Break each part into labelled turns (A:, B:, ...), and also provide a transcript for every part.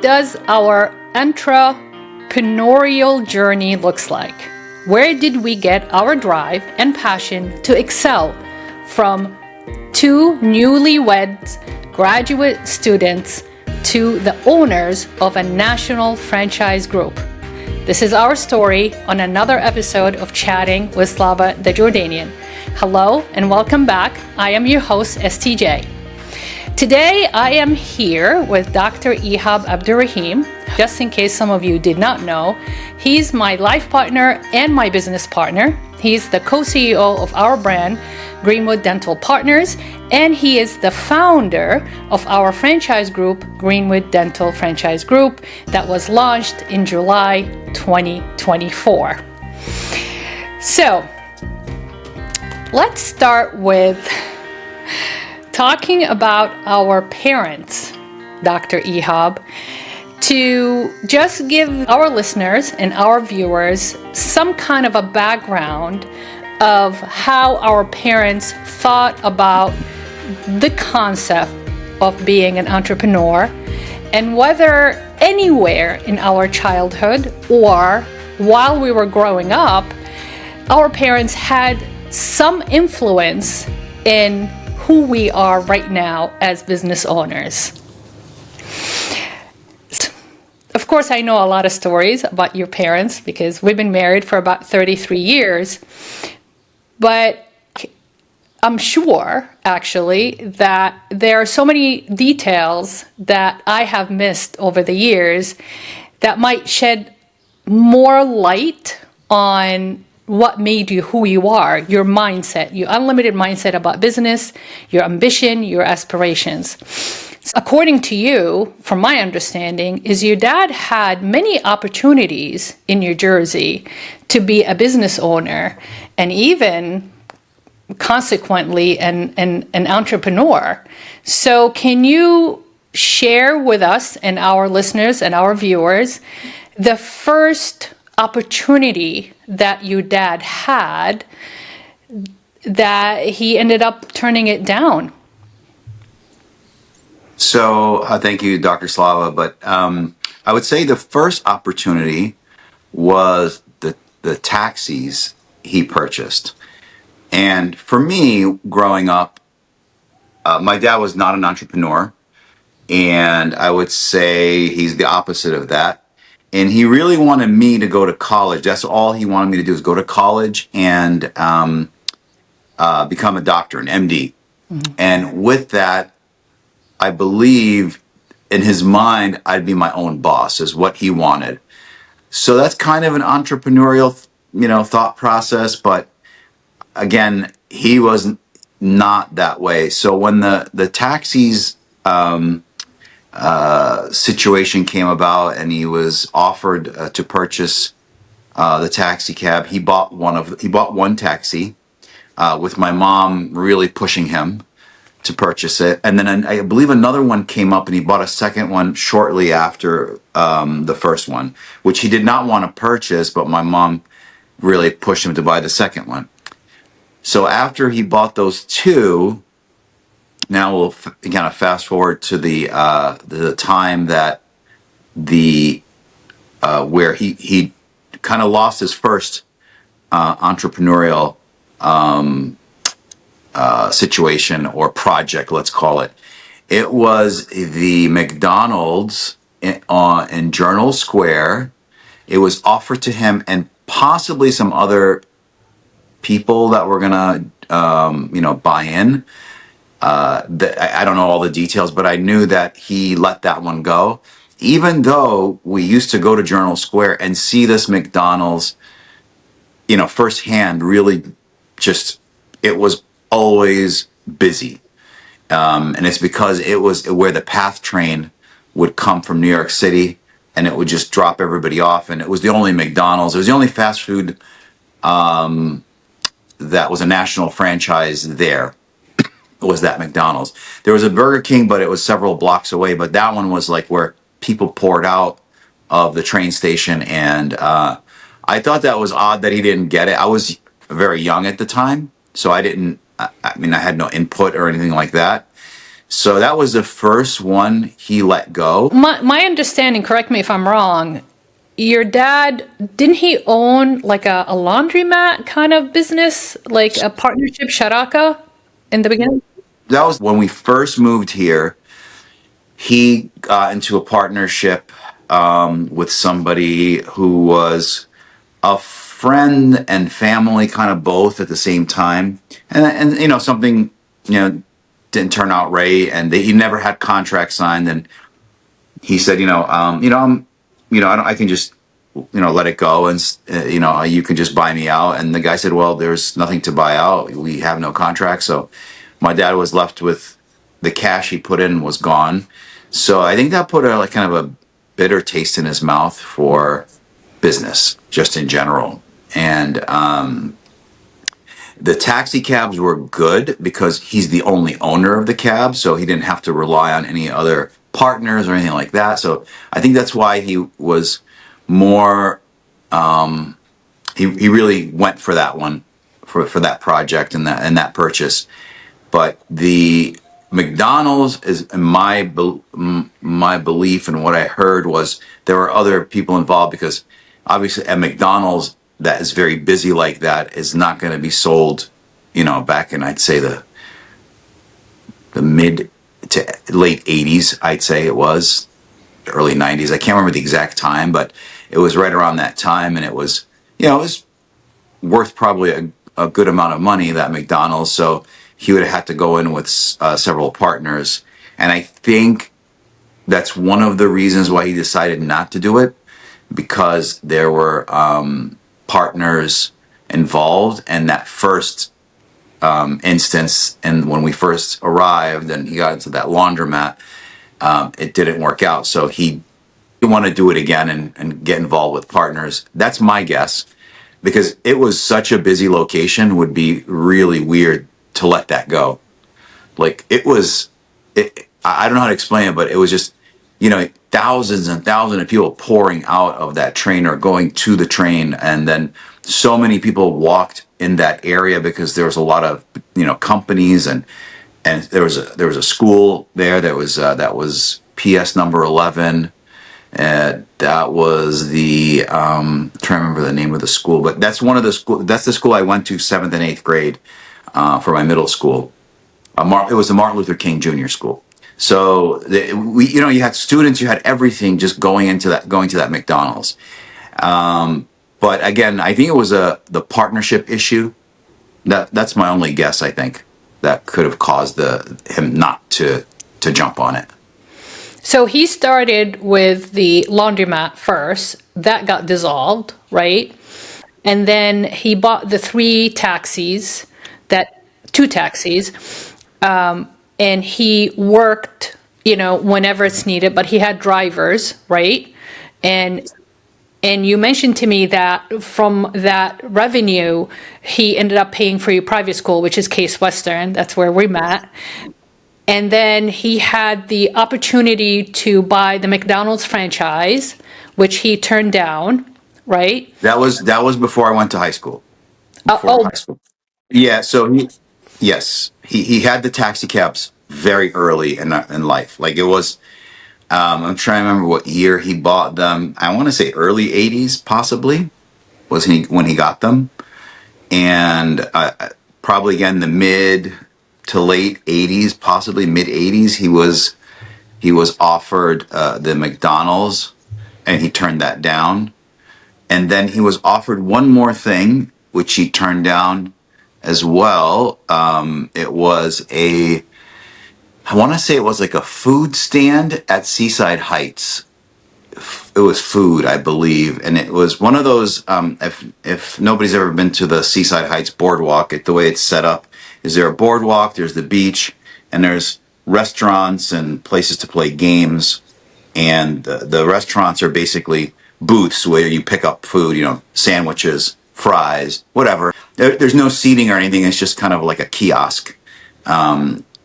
A: does our entrepreneurial journey looks like? Where did we get our drive and passion to excel from two newlywed graduate students to the owners of a national franchise group? This is our story on another episode of Chatting with Slava the Jordanian. Hello and welcome back. I am your host, STJ. Today, I am here with Dr. Ihab Abdurrahim. Just in case some of you did not know, he's my life partner and my business partner. He's the co-CEO of our brand, Greenwood Dental Partners, and he is the founder of our franchise group, Greenwood Dental Franchise Group, that was launched in July 2024. So, let's start with talking about our parents, Dr. Ihab, to just give our listeners and our viewers some kind of a background of how our parents thought about the concept of being an entrepreneur and whether anywhere in our childhood or while we were growing up, our parents had some influence in who we are right now as business owners. Of course, I know a lot of stories about your parents because we've been married for about 33 years, but I'm sure, actually, that there are so many details that I have missed over the years that might shed more light on what made you who you are, your mindset, your unlimited mindset about business, your ambition, your aspirations. According to you, from my understanding, is your dad had many opportunities in New Jersey to be a business owner and even consequently an entrepreneur. So can you share with us and our listeners and our viewers the first opportunity that your dad had that he ended up turning it down?
B: So thank you, Dr. Slava. But I would say the first opportunity was the taxis he purchased. And for me, growing up, my dad was not an entrepreneur. And I would say he's the opposite of that. And he really wanted me to go to college. That's all he wanted me to do is go to college and become a doctor, an MD. Mm-hmm. And with that, I believe in his mind, I'd be my own boss is what he wanted. So that's kind of an entrepreneurial, thought process. But again, he was not that way. So when the taxis situation came about and he was offered to purchase the taxi cab, he bought one taxi with my mom really pushing him to purchase it. And then I believe another one came up and he bought a second one shortly after the first one, which he did not want to purchase, but my mom really pushed him to buy the second one. So after he bought those two, now we'll kind of fast forward to the time that where he kind of lost his first entrepreneurial situation or project, let's call it. It was the McDonald's in Journal Square. It was offered to him and possibly some other people that were gonna buy in. I don't know all the details, but I knew that he let that one go. Even though we used to go to Journal Square and see this McDonald's, firsthand, really just, it was always busy. And it's because it was where the PATH train would come from New York City and it would just drop everybody off. And it was the only McDonald's. It was the only fast food that was a national franchise there. Was that McDonald's. There was a Burger King, but it was several blocks away. But that one was like where people poured out of the train station. And I thought that was odd that he didn't get it. I was very young at the time, so I had no input or anything like that. So that was the first one he let go.
A: My understanding, correct me if I'm wrong, your dad, didn't he own like a laundromat kind of business, like a partnership, Sharaka, in the beginning?
B: That was when we first moved here. He got into a partnership with somebody who was a friend and family, kind of both at the same time. And something, didn't turn out right, and he never had contract signed. And he said, I can just, let it go, and you can just buy me out. And the guy said, well, there's nothing to buy out. We have no contract. So my dad was left with the cash he put in was gone. So I think that put a like kind of a bitter taste in his mouth for business, just in general. And the taxi cabs were good because he's the only owner of the cab, so he didn't have to rely on any other partners or anything like that. So I think that's why he was more. He really went for that one, for that project and that purchase. But the McDonald's is my belief, and what I heard was there were other people involved, because obviously a McDonald's that is very busy like that is not going to be sold, back in, I'd say, the mid to late 80s. I'd say it was early 90s. I can't remember the exact time, but it was right around that time, and it was worth probably a good amount of money, that McDonald's. So he would have had to go in with several partners. And I think that's one of the reasons why he decided not to do it, because there were partners involved. And that first instance, and when we first arrived and he got into that laundromat, it didn't work out. So he didn't want to do it again and get involved with partners. That's my guess, because it was such a busy location. Would be really weird to let that go. Like I don't know how to explain it, but it was just, thousands and thousands of people pouring out of that train or going to the train. And then so many people walked in that area because there was a lot of, companies, and there was a school there that was PS number 11. That was the trying to remember the name of the school, but that's one of the school. That's the school I went to 7th and 8th grade for my middle school. It was the Martin Luther King Jr. School. So you had students, you had everything just going to that McDonald's. But again, I think it was the partnership issue. That's my only guess. I think that could have caused him not to jump on it.
A: So he started with the laundromat first. That got dissolved, right? And then he bought the two taxis, and he worked, whenever it's needed, but he had drivers, right? And you mentioned to me that from that revenue, he ended up paying for your private school, which is Case Western. That's where we met. And then he had the opportunity to buy the McDonald's franchise, which he turned down, right?
B: That was before I went to high school. High school. Yeah. So he had the taxi cabs very early in life. Like it was. I'm trying to remember what year he bought them. I want to say early 80s, possibly, was when he got them, and probably again the mid to late 80s, possibly mid 80s. He was offered the McDonald's, and he turned that down. And then he was offered one more thing, which he turned down as well. It was I want to say it was like a food stand at Seaside Heights. It was food, I believe, and it was one of those. If nobody's ever been to the Seaside Heights boardwalk, the way it's set up is there a boardwalk, there's the beach, and there's restaurants and places to play games. And the restaurants are basically booths where you pick up food, sandwiches, fries, whatever. There's no seating or anything. It's just kind of like a kiosk.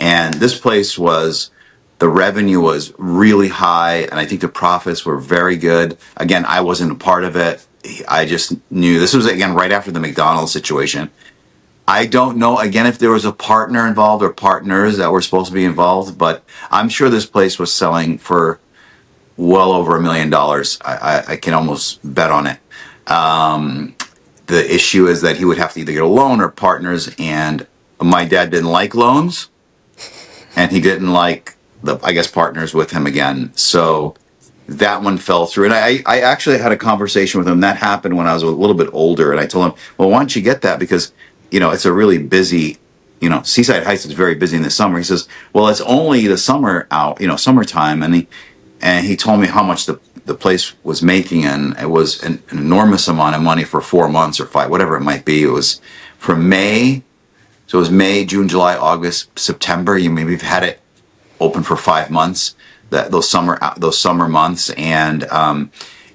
B: And this place the revenue was really high, and I think the profits were very good. Again, I wasn't a part of it. I just knew this was, again, right after the McDonald's situation. I don't know, again, if there was a partner involved or partners that were supposed to be involved, but I'm sure this place was selling for well over $1 million. I can almost bet on it. The issue is that he would have to either get a loan or partners, and my dad didn't like loans, and he didn't like the, I guess, partners with him again. So that one fell through. And I actually had a conversation with him. That happened when I was a little bit older, and I told him, well, why don't you get that? Because, it's a really busy, Seaside Heights is very busy in the summer. He says, well, it's only the summer out, summertime. And he told me how much the place was making, and it was an enormous amount of money for 4 months or five, whatever it might be. It was from May. So it was May, June, July, August, September. You maybe have had it open for 5 months, those summer months, and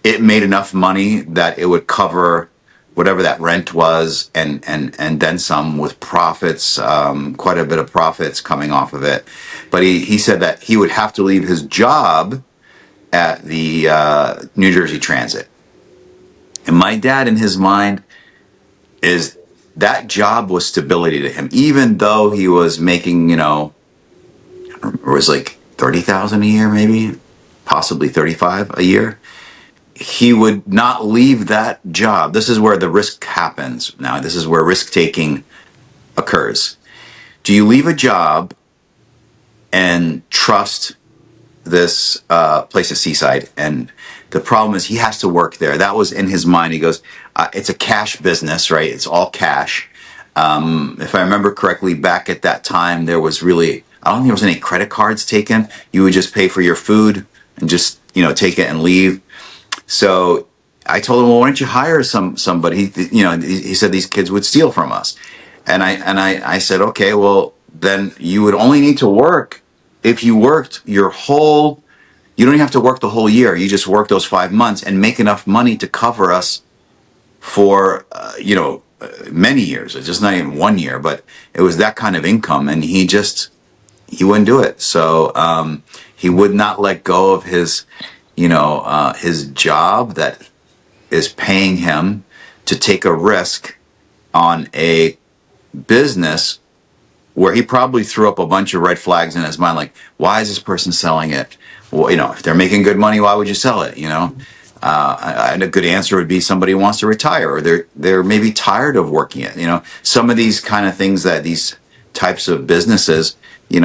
B: it made enough money that it would cover whatever that rent was, and then some, with profits, quite a bit of profits coming off of it. But he said that he would have to leave his job at the New Jersey Transit. And my dad, in his mind, is that job was stability to him, even though he was making, it was like 30,000 a year, maybe, possibly 35 a year. He would not leave that job. This is where the risk happens. Now, this is where risk taking occurs. Do you leave a job and trust this place at Seaside? And the problem is he has to work there. That was in his mind. He goes, it's a cash business, right? It's all cash. If I remember correctly, back at that time, there was really, I don't think there was any credit cards taken. You would just pay for your food and just, take it and leave. So I told him, well, why don't you hire somebody? He said these kids would steal from us. And I said, okay, well, then you would only need to work. If you worked you don't even have to work the whole year. You just work those 5 months and make enough money to cover us for, many years. It's just not even 1 year, but it was that kind of income. And he wouldn't do it. So he would not let go of his job that is paying him to take a risk on a business where he probably threw up a bunch of red flags in his mind, like, why is this person selling it? Well, if they're making good money, why would you sell it? And a good answer would be somebody who wants to retire, or they're maybe tired of working it. Some of these kind of things, that these types of businesses, you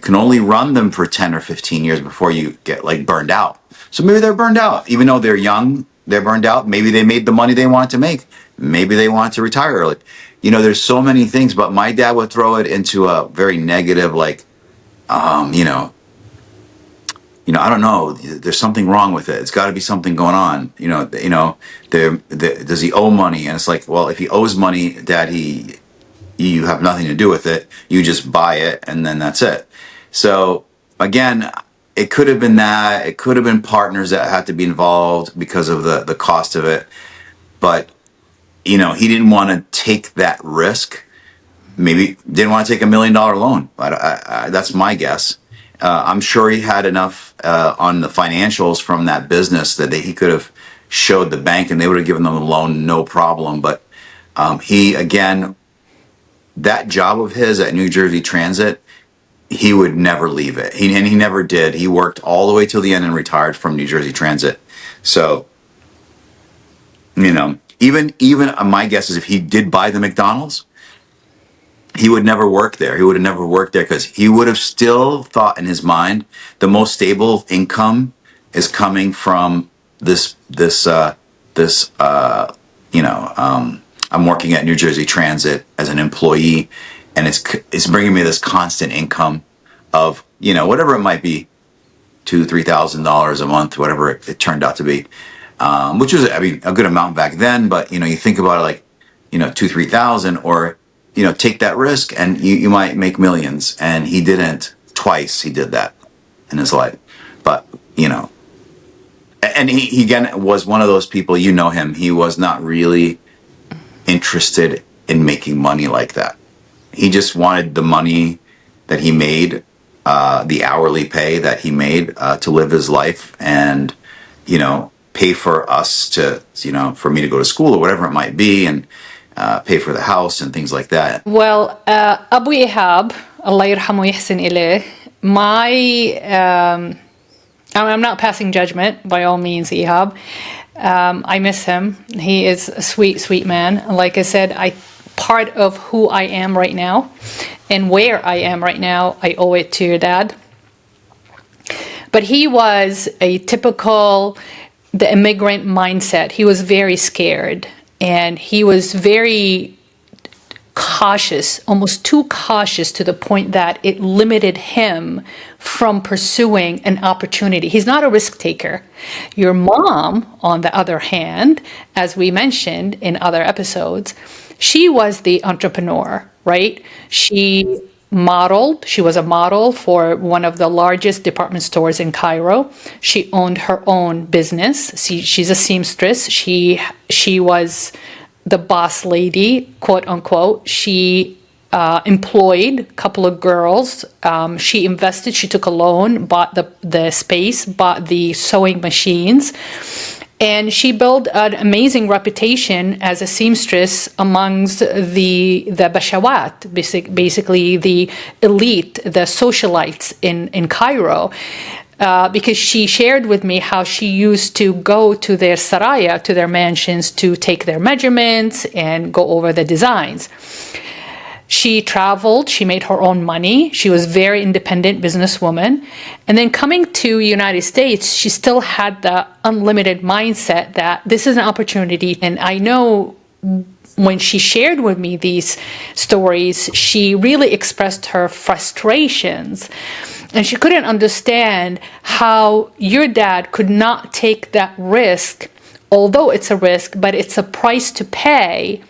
B: can only run them for 10 or 15 years before you get burned out. So maybe they're burned out, even though they're young, they're burned out. Maybe they made the money they wanted to make. Maybe they want to retire early. There's so many things, but my dad would throw it into a very negative, I don't know. There's something wrong with it. It's got to be something going on. Does he owe money? And it's like, well, if he owes money, Dad, you have nothing to do with it. You just buy it, and then that's it. So again, it could have been that. It could have been partners that had to be involved because of the cost of it. But he didn't want to take that risk. Maybe didn't want to take $1 million loan. That's my guess. I'm sure he had enough on the financials from that business that he could have showed the bank, and they would have given them a loan, no problem. But that job of his at New Jersey Transit, he would never leave it. He never did. He worked all the way till the end and retired from New Jersey Transit. So, even my guess is if he did buy the McDonald's, he would never work there. He would have never worked there, because he would have still thought in his mind the most stable income is coming from this. I'm working at New Jersey Transit as an employee, and it's bringing me this constant income of whatever it might be, $2,000-$3,000 a month, whatever it turned out to be, which was a good amount back then. But you think about it like $2,000-$3,000, or take that risk and you might make millions. And he didn't. Twice he did that in his life. But, and he again was one of those people, him, he was not really interested in making money like that. He just wanted the money that he made, the hourly pay that he made to live his life, and, pay for us to, for me to go to school or whatever it might be. And pay for the house and things like that.
A: Well, Abu Ihab, Allah yarhamu yahsin ilayh, I'm not passing judgment by all means, Ihab. I miss him. He is a sweet, sweet man. Like I said, part of who I am right now and where I am right now, I owe it to your dad. But he was a typical, the immigrant mindset. He was very scared and he was very cautious, almost too cautious to the point that it limited him from pursuing an opportunity. He's not a risk taker. Your mom, on the other hand, as we mentioned in other episodes, she was the entrepreneur, right? She was a model for one of the largest department stores in Cairo. She owned her own business. She's a seamstress. She was the boss lady, quote unquote. She employed a couple of girls. She invested. She took a loan, bought the space, bought the sewing machines. And she built an amazing reputation as a seamstress amongst the bashawat, basically the elite, the socialites in Cairo. Because she shared with me how she used to go to their saraya, to their mansions, to take their measurements and go over the designs. She traveled, she made her own money. She was a very independent businesswoman. And then coming to United States, she still had the unlimited mindset that this is an opportunity. And I know when she shared with me these stories, she really expressed her frustrations. And she couldn't understand how your dad could not take that risk, although it's a risk, but it's a price to pay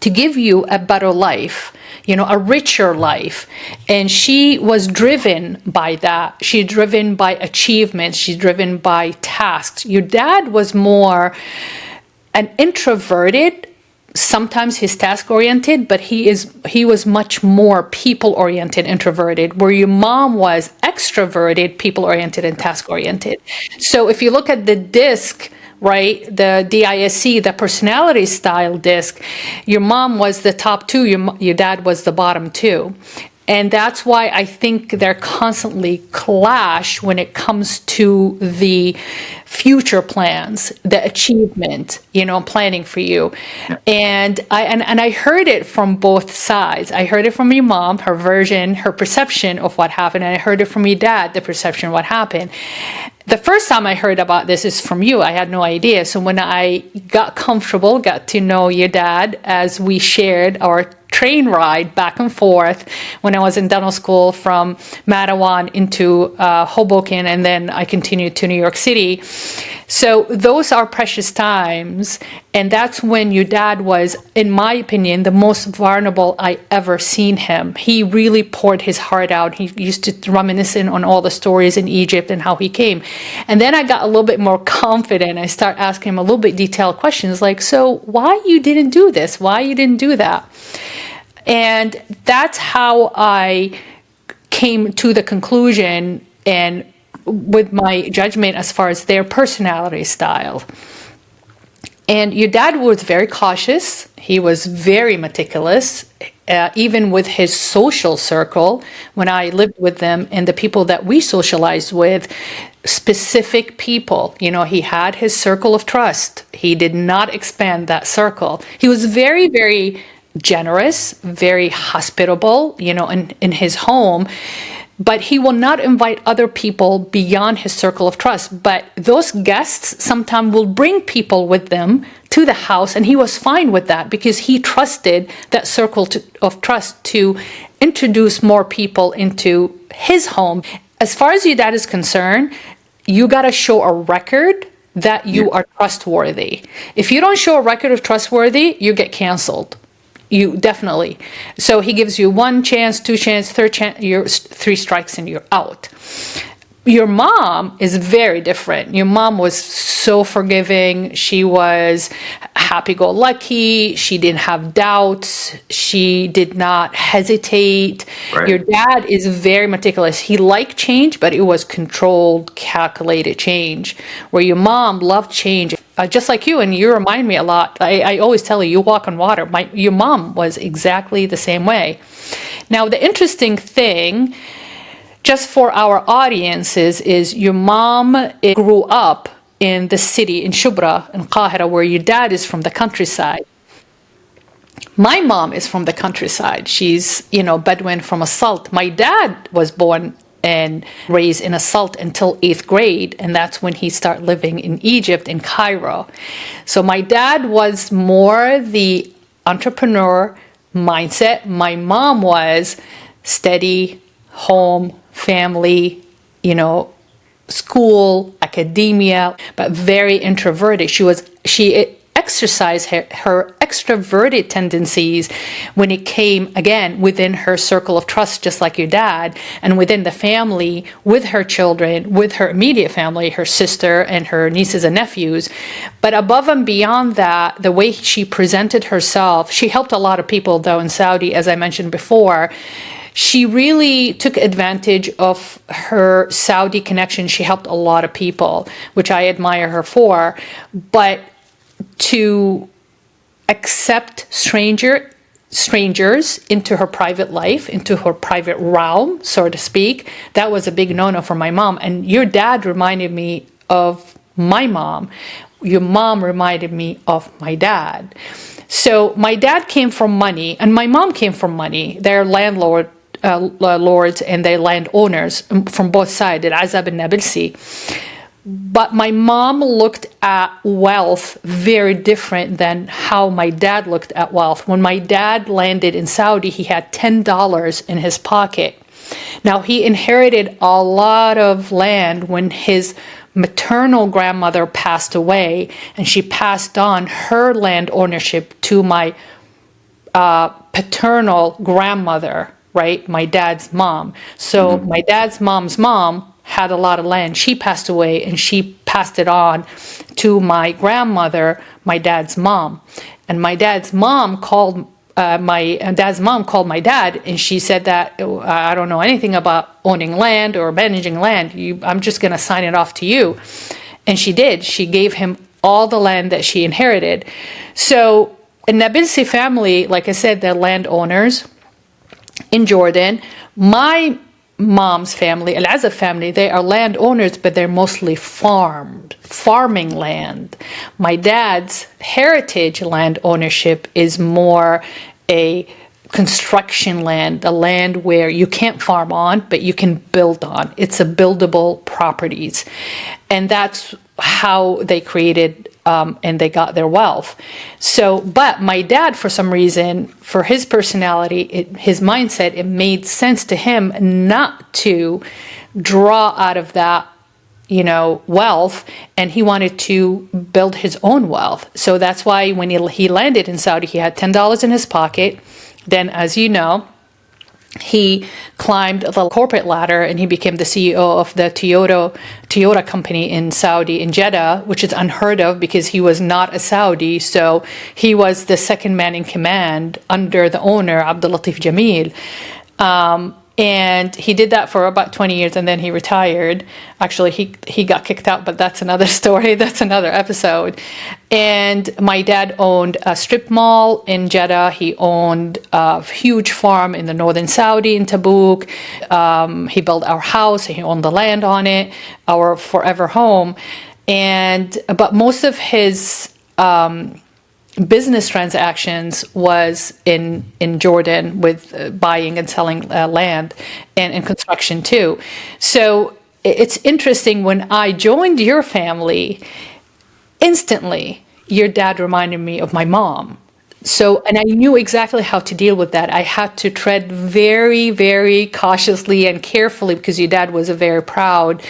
A: to give you a better life, a richer life. And she was driven by that. She's driven by achievements. She's driven by tasks. Your dad was more an introverted. Sometimes he's task-oriented, but he was much more people-oriented, introverted, where your mom was extroverted, people-oriented, and task-oriented. So if you look at the DISC, right, the DISC, the personality style DISC, your mom was the top two, your dad was the bottom two. And that's why I think they're constantly clash when it comes to the future plans, the achievement, planning for you. And I heard it from both sides. I heard it from your mom, her version, her perception of what happened, and I heard it from your dad, the perception of what happened. The first time I heard about this is from you. I had no idea. So when I got comfortable, got to know your dad as we shared our train ride back and forth when I was in dental school from Mattawan into Hoboken, and then I continued to New York City. So those are precious times, and that's when your dad was, in my opinion, the most vulnerable I ever seen him. He really poured his heart out. He used to reminisce on all the stories in Egypt and how he came. And then I got a little bit more confident. I start asking him a little bit detailed questions like, so why you didn't do this? Why you didn't do that? And that's how I came to the conclusion and with my judgment as far as their personality style. And your dad was very cautious. He was very meticulous, even with his social circle. When I lived with them and the people that we socialized with, specific people, he had his circle of trust. He did not expand that circle. He was very, very generous, very hospitable, in his home, but he will not invite other people beyond his circle of trust. But those guests sometimes will bring people with them to the house, and he was fine with that because he trusted that circle of trust to introduce more people into his home. As far as your dad is concerned, you got to show a record that you are trustworthy. If you don't show a record of trustworthy, you get canceled. You definitely. So he gives you one chance, two chance, third chance, you're 3 strikes and you're out. Your mom is very different. Your mom was so forgiving. She was happy-go-lucky. She didn't have doubts. She did not hesitate. Right. Your dad is very meticulous. He liked change, but it was controlled, calculated change. Where your mom loved change. just like you, and you remind me a lot. I always tell you walk on water. Your mom was exactly the same way. Now, the interesting thing, just for our audiences, is your mom grew up in the city, in Shubra, in Qahira, where your dad is from the countryside. My mom is from the countryside. She's, Bedouin from Asalt. My dad was born and raised in Asalt until 8th grade, and that's when he started living in Egypt, in Cairo. So my dad was more the entrepreneur mindset. My mom was steady, home, family, school, academia, but very introverted. She exercised her extroverted tendencies when it came, again, within her circle of trust, just like your dad, and within the family, with her children, with her immediate family, her sister and her nieces and nephews. But above and beyond that, the way she presented herself, she helped a lot of people, though, in Saudi, as I mentioned before. She really took advantage of her Saudi connection. She helped a lot of people, which I admire her for. But to accept strangers into her private life, into her private realm, so to speak, that was a big no-no for my mom. And your dad reminded me of my mom. Your mom reminded me of my dad. So my dad came from money, and my mom came from money. They're lords and they're landowners from both sides, Al-Azab and Nabilsi. But my mom looked at wealth very different than how my dad looked at wealth. When my dad landed in Saudi, he had $10 in his pocket. Now, he inherited a lot of land when his maternal grandmother passed away, and she passed on her land ownership to my paternal grandmother, right? My dad's mom. So my dad's mom's mom had a lot of land. She passed away, and she passed it on to my grandmother, my dad's mom. And my dad's mom called my dad, and she said that, I don't know anything about owning land or managing land. I'm just going to sign it off to you. And she did. She gave him all the land that she inherited. So in Nabilsi family, like I said, they're landowners in Jordan. My mom's family, Al-Azab family, they are landowners, but they're mostly farming land. My dad's heritage land ownership is more a construction land, a land where you can't farm on, but you can build on. It's a buildable properties. And that's how they created and they got their wealth. So, but my dad, for some reason, for his personality, his mindset, it made sense to him not to draw out of that, wealth, and he wanted to build his own wealth. So that's why when he landed in Saudi, he had $10 in his pocket. Then, as you know, he climbed the corporate ladder and he became the CEO of the Toyota company in Saudi, in Jeddah, which is unheard of because he was not a Saudi. So he was the second man in command under the owner, Abdul Latif Jamil. And he did that for about 20 years, and then he retired. Actually, he got kicked out, but that's another story. That's another episode. And my dad owned a strip mall in Jeddah. He owned a huge farm in the northern Saudi, in Tabuk. He built our house. He owned the land on it, our forever home. But most of his business transactions was in Jordan, with buying and selling land and construction too. So it's interesting, when I joined your family, instantly your dad reminded me of my mom. So, and I knew exactly how to deal with that. I had to tread very, very cautiously and carefully because your dad was a very proud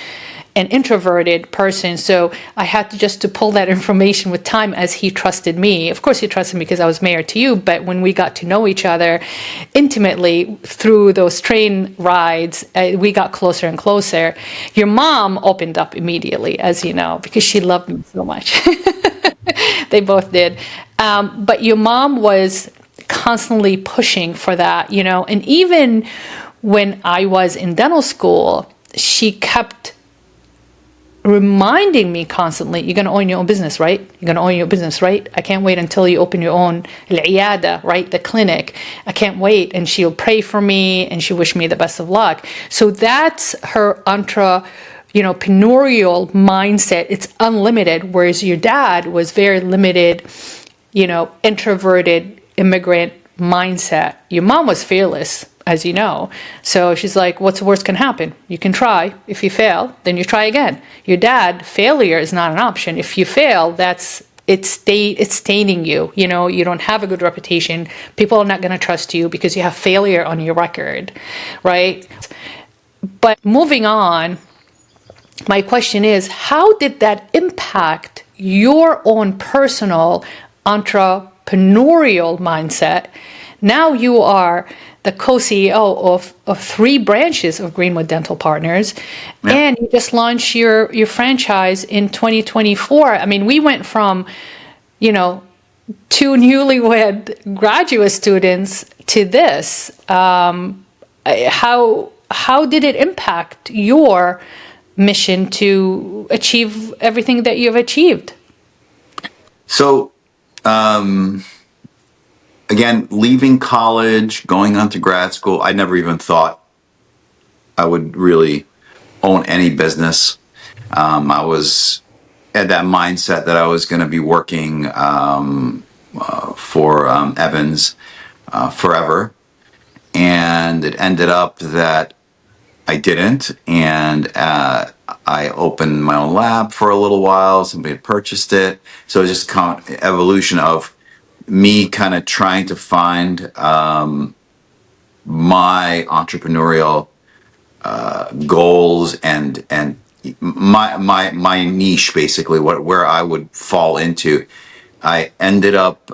A: an introverted person. So I had to pull that information with time, as he trusted me. Of course, he trusted me because I was married to you. But when we got to know each other intimately through those train rides, we got closer and closer. Your mom opened up immediately, as you know, because she loved me so much. They both did. But your mom was constantly pushing for that, and even when I was in dental school, she kept reminding me constantly, you're going to own your own business, right? You're going to own your business, right? I can't wait until you open your own العيادة, right? The clinic. I can't wait. And she'll pray for me and she wish me the best of luck. So that's her entrepreneurial mindset. It's unlimited, whereas your dad was very limited, introverted immigrant mindset. Your mom was fearless, as you know. So she's like, what's the worst can happen? You can try. If you fail, then you try again. Your dad, failure is not an option. If you fail, it's staining you. You don't have a good reputation. People are not going to trust you because you have failure on your record, right? But moving on, my question is, how did that impact your own personal entrepreneurial mindset? Now you are the co-CEO of 3 branches of Greenwood Dental Partners, and you just launched your franchise in 2024. I mean, we went from, 2 newlywed graduate students to this. How did it impact your mission to achieve everything that you've achieved?
B: So, again, leaving college, going on to grad school, I never even thought I would really own any business. I was at that mindset that I was going to be working for Evans forever. And it ended up that I didn't. And I opened my own lab for a little while. Somebody had purchased it. So it was just kind of evolution of me kind of trying to find my entrepreneurial goals and my niche, basically where I would fall into. I ended up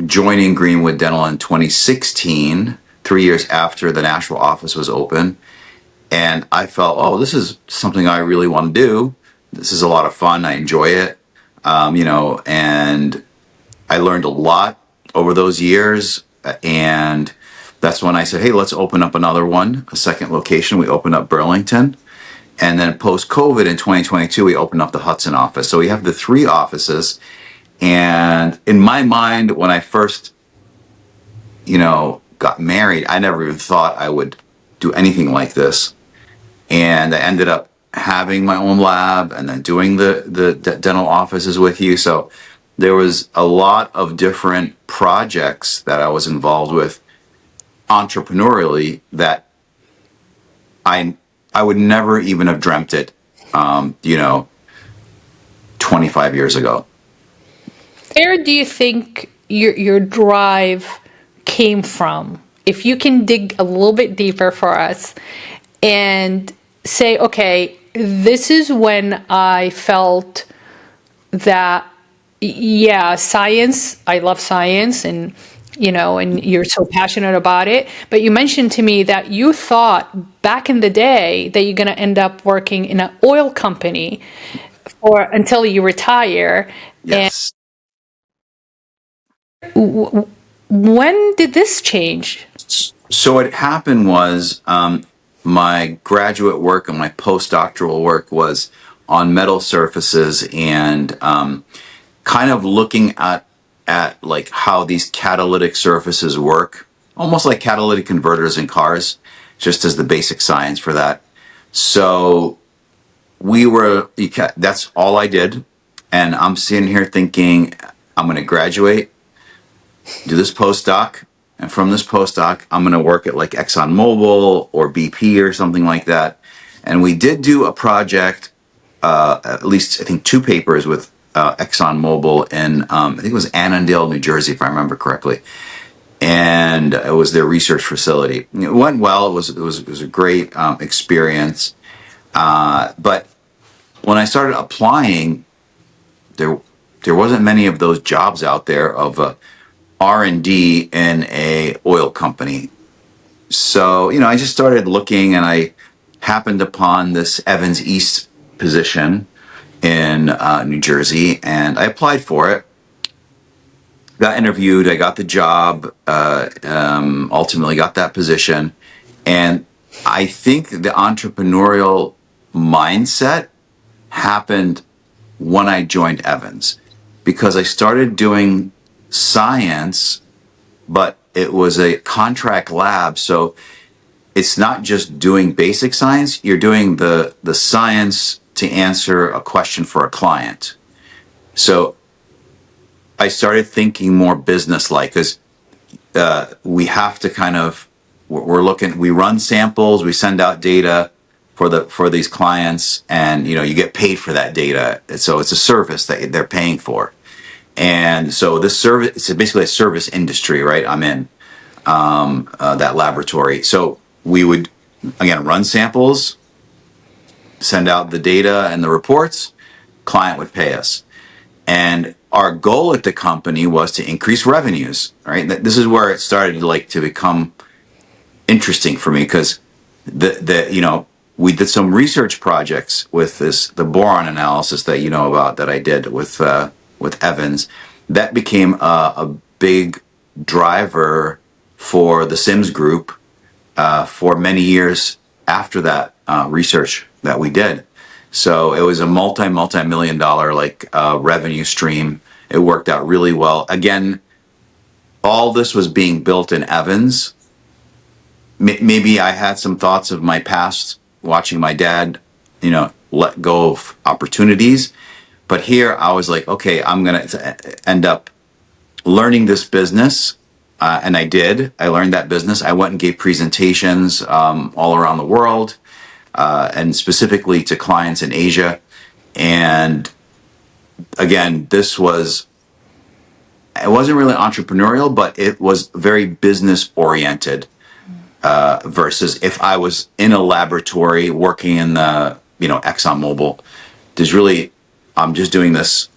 B: joining Greenwood Dental in 2016, 3 years after the national office was open, and I felt, oh, this is something I really want to do. This is a lot of fun. I enjoy it, and I learned a lot over those years, and that's when I said, hey, let's open up another one, a second location. We opened up Burlington. And then post-COVID in 2022, we opened up the Hudson office. So we have the 3 offices. And in my mind, when I first, got married, I never even thought I would do anything like this. And I ended up having my own lab and then doing the dental offices with you. So there was a lot of different projects that I was involved with entrepreneurially that I would never even have dreamt it, 25 years ago.
A: Where do you think your drive came from? If you can dig a little bit deeper for us and say, okay, this is when I felt that, science, I love science, and and you're so passionate about it. But you mentioned to me that you thought back in the day that you're going to end up working in an oil company until you retire.
B: Yes.
A: And when did this change?
B: So what happened was my graduate work and my postdoctoral work was on metal surfaces and kind of looking at like how these catalytic surfaces work, almost like catalytic converters in cars, just as the basic science for that. So that's all I did. And I'm sitting here thinking, I'm going to graduate, do this postdoc. And from this postdoc, I'm going to work at like ExxonMobil or BP or something like that. And we did do a project, at least I think 2 papers with ExxonMobil in, I think it was Annandale, New Jersey, if I remember correctly. And it was their research facility. It went well. It was a great experience. But when I started applying, there wasn't many of those jobs out there of R&D in a oil company. So, I just started looking and I happened upon this Evans East position in New Jersey, and I applied for it. Got interviewed. I got the job. Ultimately, got that position, and I think the entrepreneurial mindset happened when I joined Evans, because I started doing science, but it was a contract lab. So it's not just doing basic science, you're doing the science to answer a question for a client. So I started thinking more business like, because we have to kind of, we run samples, we send out data for these clients, and you get paid for that data. So it's a service that they're paying for. And so this service, it's basically a service industry, right? I'm in that laboratory. So we would, again, run samples, send out the data and the reports, client would pay us. And our goal at the company was to increase revenues, right? This is where it started to become interesting for me, because we did some research projects with the boron analysis that you know about, that I did with Evans. That became a big driver for the Sims Group for many years after that research that we did. So it was a multi-million dollar revenue stream. It worked out really well. Again, all this was being built in Evans. Maybe I had some thoughts of my past watching my dad, let go of opportunities. But here I was like, okay, I'm going to end up learning this business. And I did. I learned that business. I went and gave presentations all around the world, and specifically to clients in Asia. And again, it wasn't really entrepreneurial, but it was very business oriented. Versus if I was in a laboratory working in the, ExxonMobil, I'm just doing this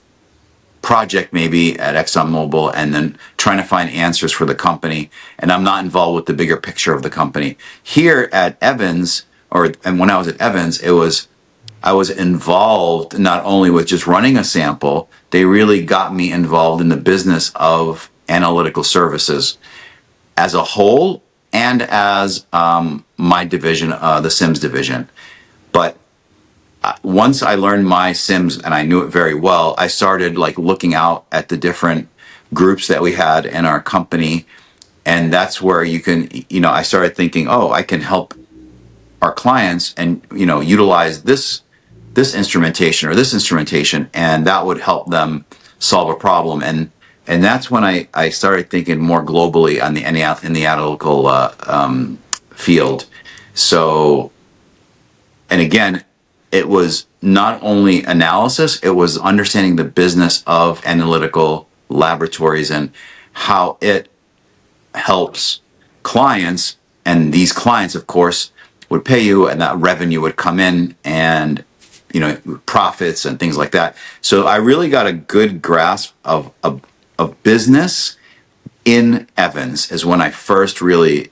B: project maybe at ExxonMobil and then trying to find answers for the company, and I'm not involved with the bigger picture of the company. Here at Evans, and when I was at Evans, I was involved not only with just running a sample, they really got me involved in the business of analytical services as a whole, and as my division, the Sims division. But once I learned my Sims and I knew it very well, I started looking out at the different groups that we had in our company. And that's where I started thinking, oh, I can help our clients and, utilize this instrumentation or this instrumentation, and that would help them solve a problem. And that's when I started thinking more globally in the analytical field. So, and again, it was not only analysis, it was understanding the business of analytical laboratories and how it helps clients. And these clients, of course, would pay you, and that revenue would come in, and profits and things like that. So I really got a good grasp of business in Evans is when I first really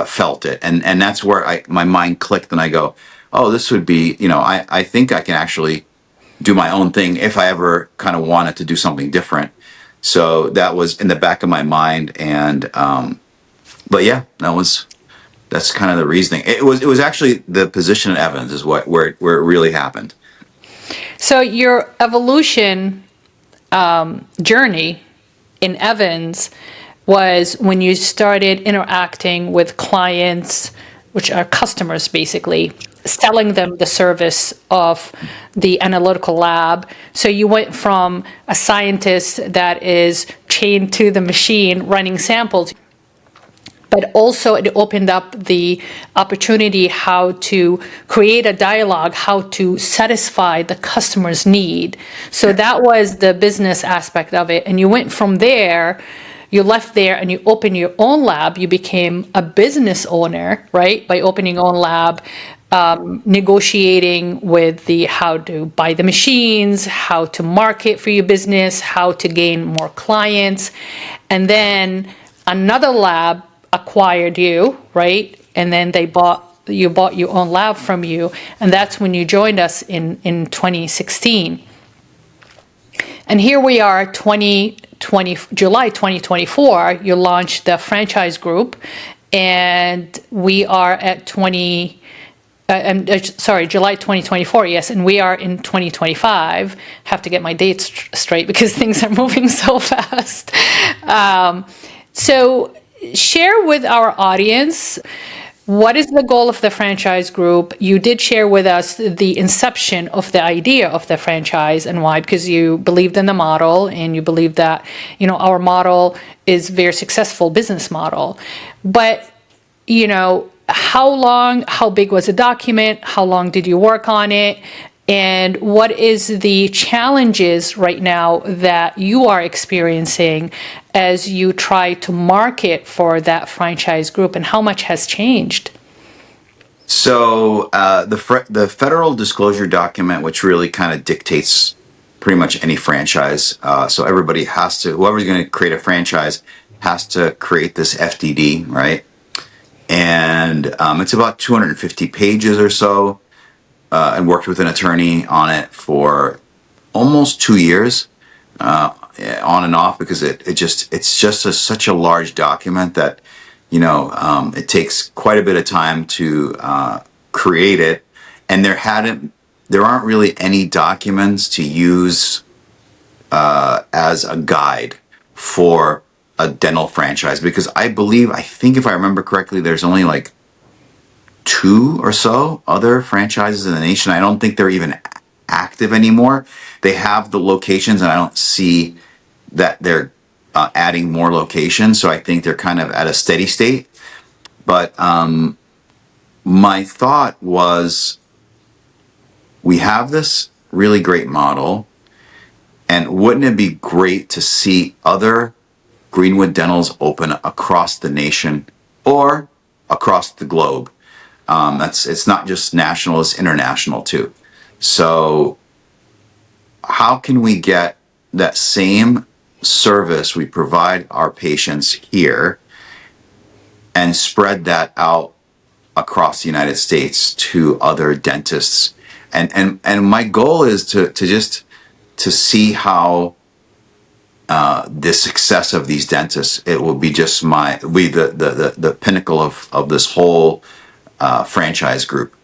B: felt it. And that's where my mind clicked, and I go, oh, this would be, I think I can actually do my own thing if I ever kind of wanted to do something different. So that was in the back of my mind. And, but yeah, that's kind of the reasoning. It was actually the position at Evans is where it really happened.
A: So your evolution journey in Evans was when you started interacting with clients, which are customers basically, selling them the service of the analytical lab. So you went from a scientist that is chained to the machine running samples, but also it opened up the opportunity how to create a dialogue, how to satisfy the customer's need. So that was the business aspect of it. And you went from there, you left there and you opened your own lab. You became a business owner, right? By opening your own lab, negotiating with how to buy the machines, how to market for your business, how to gain more clients. And then another lab acquired you, right? And then you bought your own lab from you, and that's when you joined us in 2016. And here we are, July 2024, you launched the franchise group, and we are at sorry, July 2024, yes, and we are in 2025. Have to get my dates straight because things are moving so fast. So share with our audience, what is the goal of the franchise group? You did share with us the inception of the idea of the franchise and why, because you believed in the model and you believe that, our model is very successful business model. But, how big was the document? How long did you work on it? And what is the challenges right now that you are experiencing as you try to market for that franchise group, and how much has changed?
B: So the federal disclosure document, which really kind of dictates pretty much any franchise. So everybody has to, whoever's going to create a franchise has to create this FDD, right? And it's about 250 pages or so. And worked with an attorney on it for almost 2 years, on and off, because it's just such a large document that it takes quite a bit of time to create it, and there aren't really any documents to use as a guide for a dental franchise, because I think if I remember correctly, there's only like 2 or so other franchises in the nation. I don't think they're even active anymore. They have the locations, and I don't see that they're adding more locations. So I think they're kind of at a steady state. But my thought was, we have this really great model, and wouldn't it be great to see other Greenwood Dentals open across the nation or across the globe? It's not just national, it's international too. So how can we get that same service we provide our patients here and spread that out across the United States to other dentists? And my goal is to see how the success of these dentists, it will be just the pinnacle of this whole franchise group.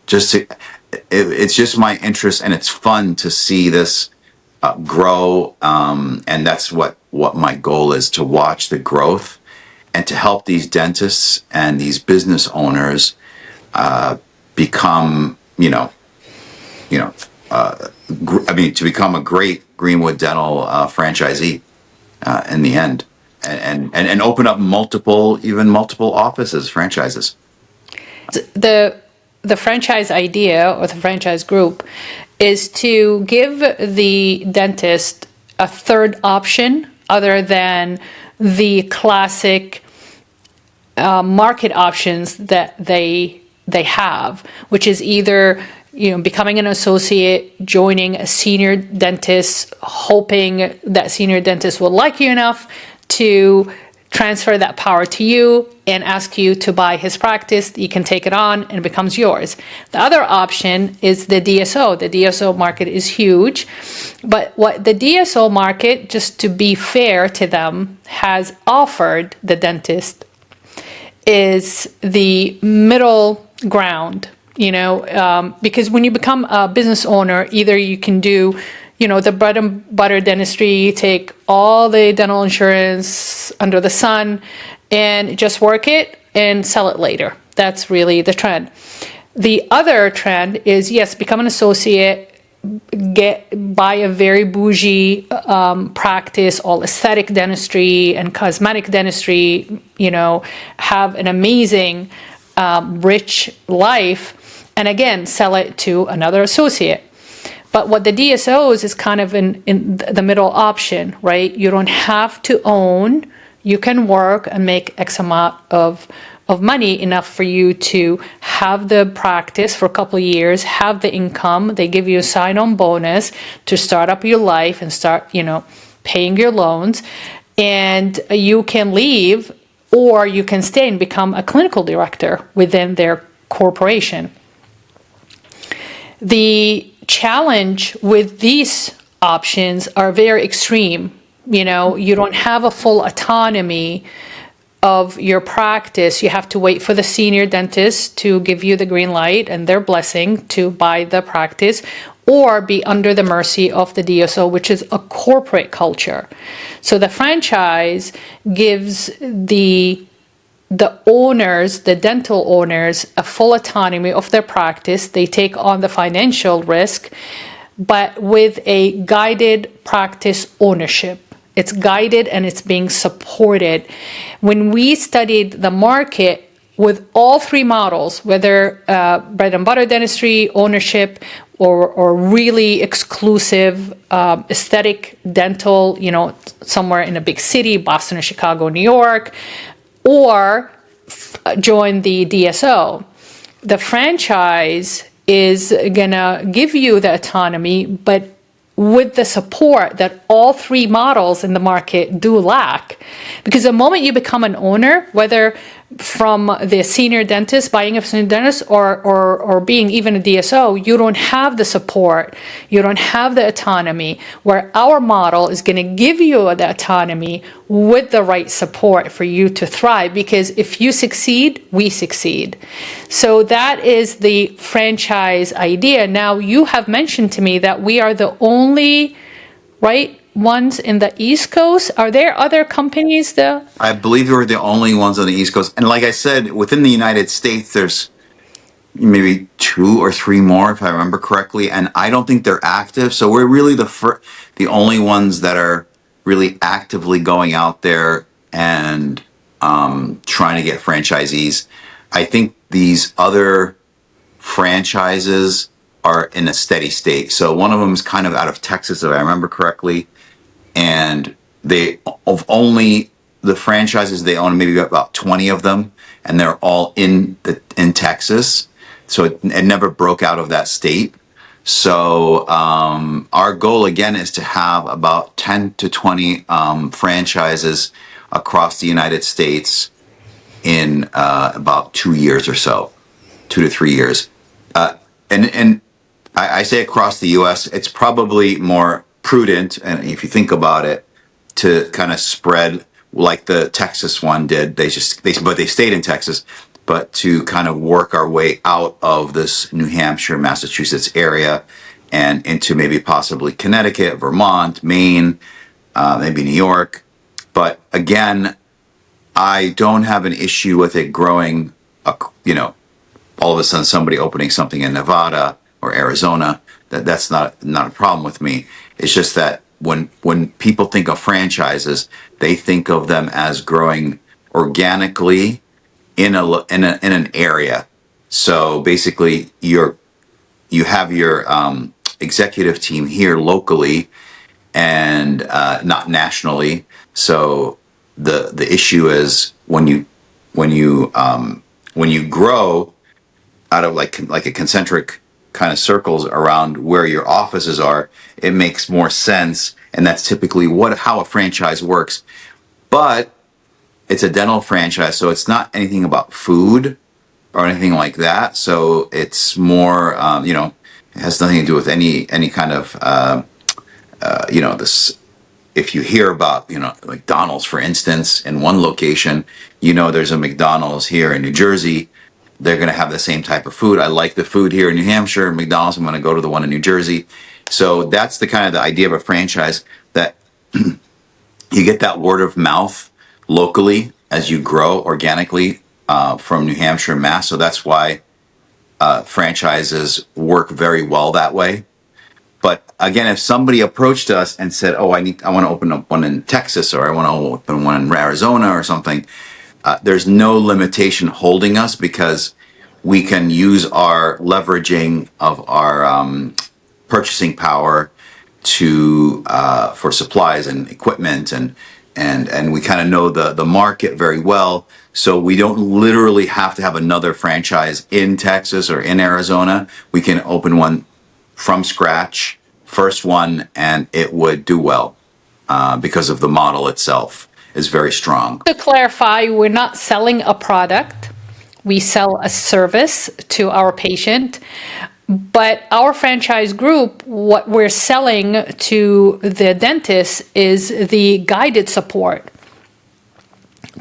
B: It's just my interest, and it's fun to see this grow, and that's what my goal is, to watch the growth and to help these dentists and these business owners become, to become a great Greenwood Dental franchisee in the end, and open up multiple offices, franchises.
A: The franchise idea, or the franchise group, is to give the dentist a third option other than the classic market options that they have, which is either becoming an associate, joining a senior dentist, hoping that senior dentist will like you enough to transfer that power to you and ask you to buy his practice. You can take it on and it becomes yours. The other option is the DSO. The DSO market is huge, but what the DSO market, just to be fair to them, has offered the dentist is the middle ground, because when you become a business owner, either you can do the bread and butter dentistry, take all the dental insurance under the sun and just work it and sell it later. That's really the trend. The other trend is, yes, become an associate, buy a very bougie practice, all aesthetic dentistry and cosmetic dentistry, have an amazing, rich life, and again, sell it to another associate. But what the DSOs is kind of in the middle option, right? You don't have to own, you can work and make X amount of money, enough for you to have the practice for a couple of years, have the income. They give you a sign-on bonus to start up your life and start, paying your loans. And you can leave, or you can stay and become a clinical director within their corporation. The challenge with these options are very extreme. You don't have a full autonomy of your practice, you have to wait for the senior dentist to give you the green light and their blessing to buy the practice, or be under the mercy of the DSO, which is a corporate culture. So the franchise gives the owners, the dental owners, a full autonomy of their practice. They take on the financial risk, but with a guided practice ownership. It's guided and it's being supported. When we studied the market with all three models, whether bread and butter dentistry, ownership, or really exclusive aesthetic dental, somewhere in a big city, Boston or Chicago, New York, or join the DSO. The franchise is gonna give you the autonomy, but with the support that all three models in the market do lack. Because the moment you become an owner, whether from the senior dentist, buying a senior dentist, or being even a DSO, you don't have the support, you don't have the autonomy, where our model is going to give you the autonomy with the right support for you to thrive. Because if you succeed, we succeed. So that is the franchise idea. Now, you have mentioned to me that we are the only, ones in the East Coast. Are there other companies there?
B: I believe we were the only ones on the East Coast. And like I said, within the United States, there's maybe 2 or 3 more, if I remember correctly. And I don't think they're active. So we're really the only ones that are really actively going out there and trying to get franchisees. I think these other franchises are in a steady state. So one of them is kind of out of Texas, if I remember correctly. And they of only the franchises they own, maybe about 20 of them, and they're all in Texas. So it never broke out of that state. So our goal again is to have about 10 to 20 franchises across the United States in about 2 years or so, 2 to 3 years. And I say across the U.S., it's probably more prudent, and if you think about it, to kind of spread like the Texas one did. They stayed in Texas, but to kind of work our way out of this New Hampshire, Massachusetts area and into maybe possibly Connecticut, Vermont, Maine, maybe New York. But again, I don't have an issue with it growing, all of a sudden somebody opening something in Nevada or Arizona. That's not a problem with me. It's just that when people think of franchises, they think of them as growing organically in an area. So basically, you have your executive team here locally and not nationally. So the issue is when you grow out of like a concentric kind of circles around where your offices are, it makes more sense, and that's typically how a franchise works. But it's a dental franchise, so it's not anything about food or anything like that. So it's more, it has nothing to do with any kind of, this. If you hear about, McDonald's, for instance, in one location, there's a McDonald's here in New Jersey. They're going to have the same type of food. I like the food here in New Hampshire, McDonald's. I'm going to go to the one in New Jersey. So that's the kind of the idea of a franchise, that you get that word of mouth locally as you grow organically from New Hampshire, Mass. So that's why franchises work very well that way. But again, if somebody approached us and said, "Oh, I want to open up one in Texas, or I want to open one in Arizona or something," there's no limitation holding us, because we can use our leveraging of our purchasing power for supplies and equipment, and we kind of know the market very well. So we don't literally have to have another franchise in Texas or in Arizona. We can open one from scratch, first one, and it would do well because of the model itself is very strong.
A: To clarify, we're not selling a product. We sell a service to our patient. But our franchise group, what we're selling to the dentist is the guided support.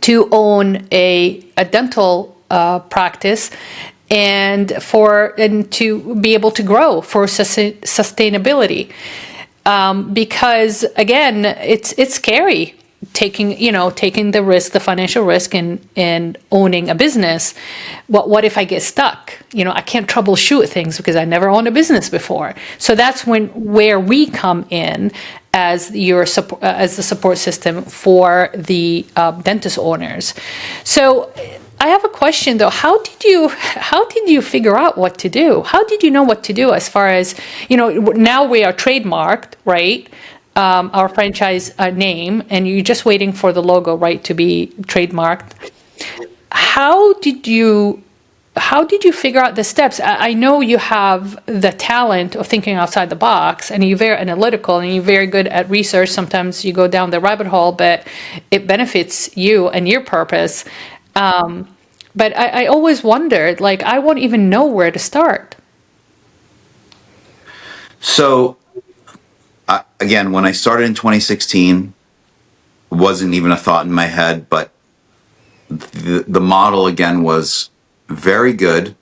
A: to own a dental practice and to be able to grow for sustainability. Because again, it's scary taking the risk, the financial risk, in owning a business. What if I get stuck? I can't troubleshoot things because I never owned a business before. So that's where we come in as as the support system for the dentist owners. So I have a question though. How did you figure out what to do? How did you know what to do as far as, now we are trademarked, right? Our franchise name, and you're just waiting for the logo, right, to be trademarked. How did you figure out the steps? I know you have the talent of thinking outside the box, and you're very analytical, and you're very good at research. Sometimes you go down the rabbit hole, but it benefits you and your purpose. But I always wondered, like, I won't even know where to start.
B: So, again, when I started in 2016, it wasn't even a thought in my head, but the model again was very good,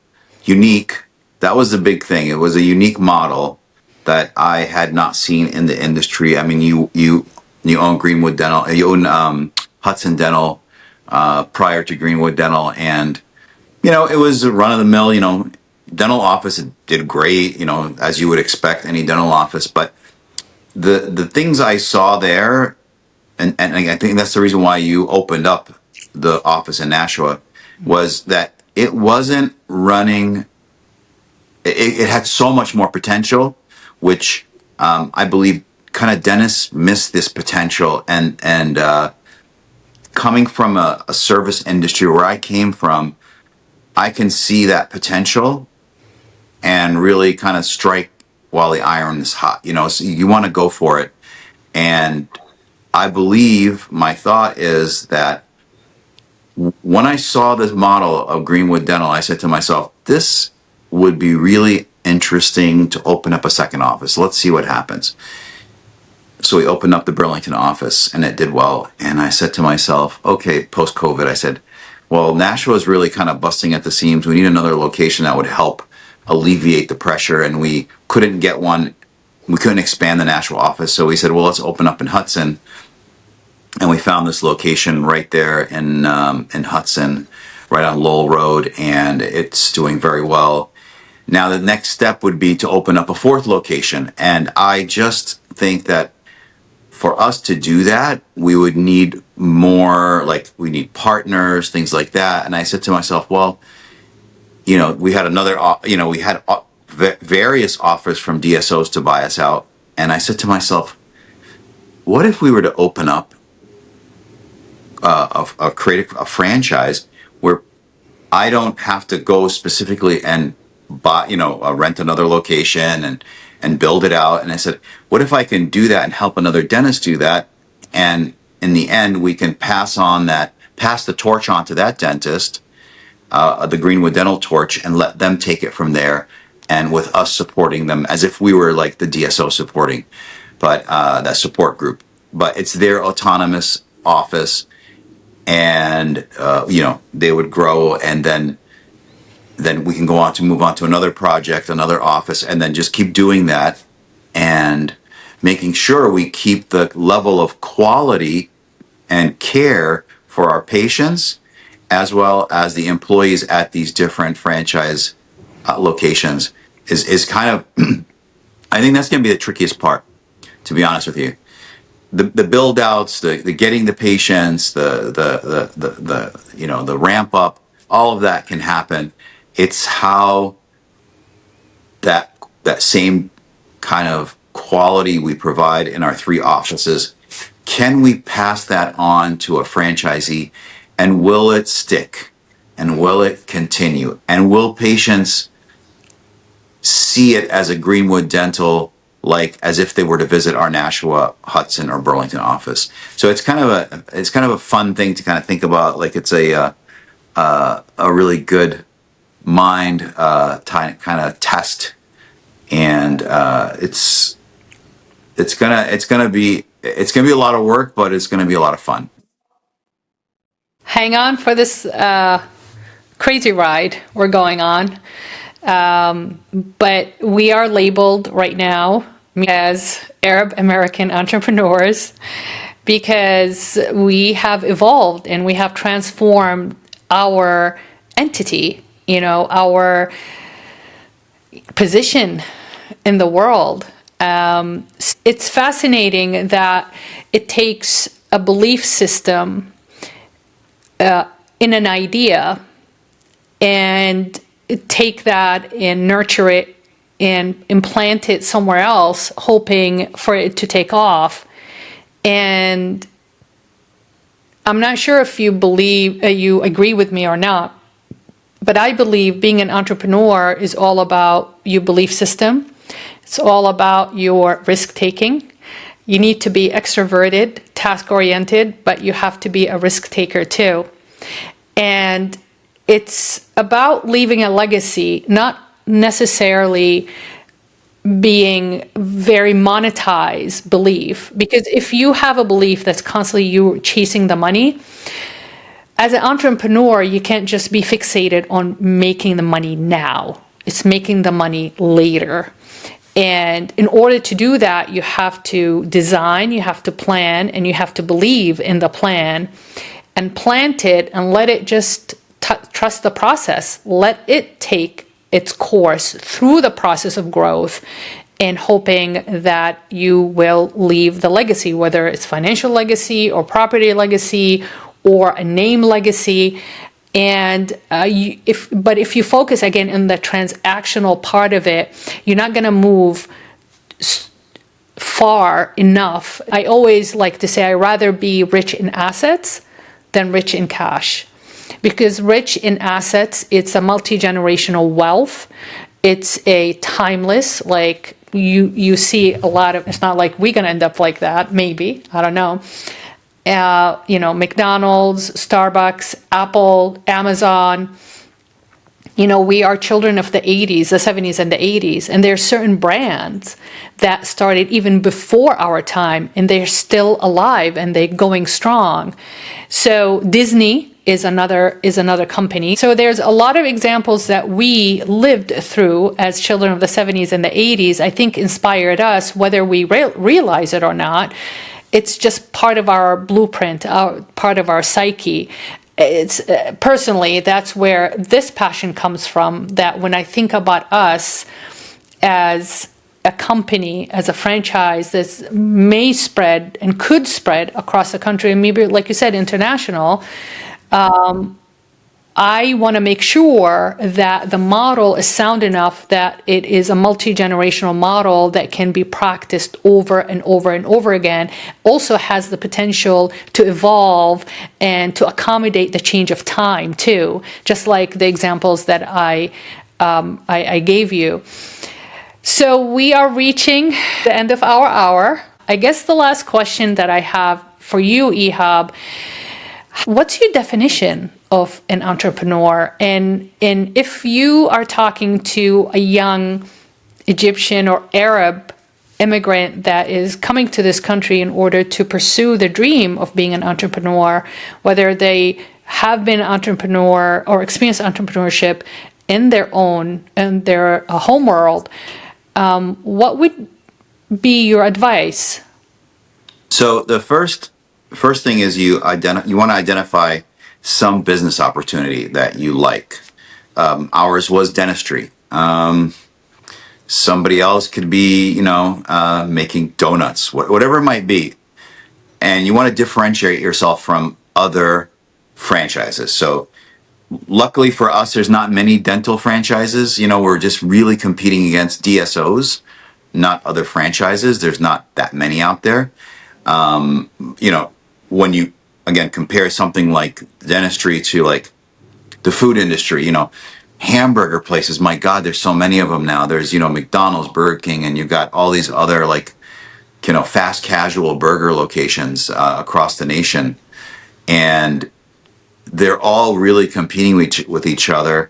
B: unique. That was the big thing. It was a unique model that I had not seen in the industry. I mean, you own Greenwood Dental, you own Hudson Dental prior to Greenwood Dental, and it was a run of the mill. Dental office. It did great. As you would expect any dental office, but the things I saw there, and I think that's the reason why you opened up the office in Nashua, was that it wasn't running. It had so much more potential, which I believe kind of dentists miss this potential. And coming from a service industry where I came from, I can see that potential and really kind of strike while the iron is hot. So you want to go for it. And I believe my thought is that when I saw this model of Greenwood Dental, I said to myself, this would be really interesting to open up a second office. Let's see what happens. So we opened up the Burlington office, and it did well. And I said to myself, okay, post-COVID, I said, well, Nashua is really kind of busting at the seams. We need another location that would help alleviate the pressure. And we couldn't get one. We couldn't expand the Nashua office. So we said, well, let's open up in Hudson. And we found this location right there in Hudson, right on Lowell Road, and it's doing very well. Now the next step would be to open up a fourth location, and I just think that for us to do that, we would need more, like we need partners, things like that. And I said to myself, well, we had various offers from DSOs to buy us out, and I said to myself, what if we were to open up create a franchise where I don't have to go specifically and buy, rent another location and build it out. And I said, what if I can do that and help another dentist do that? And in the end, we can pass the torch on to that dentist, the Greenwood Dental torch, and let them take it from there. And with us supporting them as if we were like the DSO supporting, but that support group. But it's their autonomous office, and they would grow, and then we can move on to another project, another office, and then just keep doing that, and making sure we keep the level of quality and care for our patients as well as the employees at these different franchise locations is kind of I think that's going to be the trickiest part, to be honest with you. The build outs, the getting the patients, the ramp up, all of that can happen. It's how that same kind of quality we provide in our three offices, can we pass that on to a franchisee, and will it stick, and will it continue, and will patients see it as a Greenwood Dental, like as if they were to visit our Nashua, Hudson, or Burlington office. So it's kind of a fun thing to kind of think about. Like it's a really good mind kind of test, and it's gonna be a lot of work, but it's gonna be a lot of fun.
A: hang on for this crazy ride we're going on. But we are labeled right now as Arab American entrepreneurs because we have evolved and we have transformed our entity, our position in the world. It's fascinating that it takes a belief system in an idea and take that and nurture it and implant it somewhere else, hoping for it to take off. And I'm not sure if you believe, you agree with me or not, but I believe being an entrepreneur is all about your belief system. It's all about your risk taking. You need to be extroverted, task oriented, but you have to be a risk taker too. And it's about leaving a legacy, not necessarily being very monetized belief. Because if you have a belief that's constantly you chasing the money, as an entrepreneur, you can't just be fixated on making the money now. It's making the money later. And in order to do that, you have to design, you have to plan, and you have to believe in the plan and plant it and let it just trust the process. Let it take its course through the process of growth and hoping that you will leave the legacy, whether it's financial legacy or property legacy or a name legacy. And if you focus again on the transactional part of it, you're not going to move far enough. I always like to say I'd rather be rich in assets than rich in cash. Because rich in assets, it's a multi-generational wealth. It's a timeless, like you see a lot of, it's not like we're going to end up like that, maybe, I don't know. McDonald's, Starbucks, Apple, Amazon. We are children of the 80s, the 70s and the 80s. And there are certain brands that started even before our time and they're still alive and they're going strong. So Disney is another company. So there's a lot of examples that we lived through as children of the 70s and the 80s, I think inspired us, whether we realize it or not. It's just part of our blueprint, part of our psyche. It's personally, that's where this passion comes from, that when I think about us as a company, as a franchise that may spread and could spread across the country, and maybe, like you said, international, I want to make sure that the model is sound enough that it is a multi-generational model that can be practiced over and over and over again. Also has the potential to evolve and to accommodate the change of time too, just like the examples that I gave you. So we are reaching the end of our hour. I guess the last question that I have for you, Ihab, what's your definition of an entrepreneur? And if you are talking to a young Egyptian or Arab immigrant that is coming to this country in order to pursue the dream of being an entrepreneur, whether they have been an entrepreneur or experienced entrepreneurship in their home world, what would be your advice?
B: So the first thing is you want to identify some business opportunity that you like. Ours was dentistry. Somebody else could be, making donuts, whatever it might be. And you want to differentiate yourself from other franchises. So luckily for us, there's not many dental franchises. We're just really competing against DSOs, not other franchises. There's not that many out there. When you, again, compare something like dentistry to like the food industry, hamburger places, my God, there's so many of them now. There's, McDonald's, Burger King, and you've got all these other like, fast casual burger locations across the nation. And they're all really competing with each other,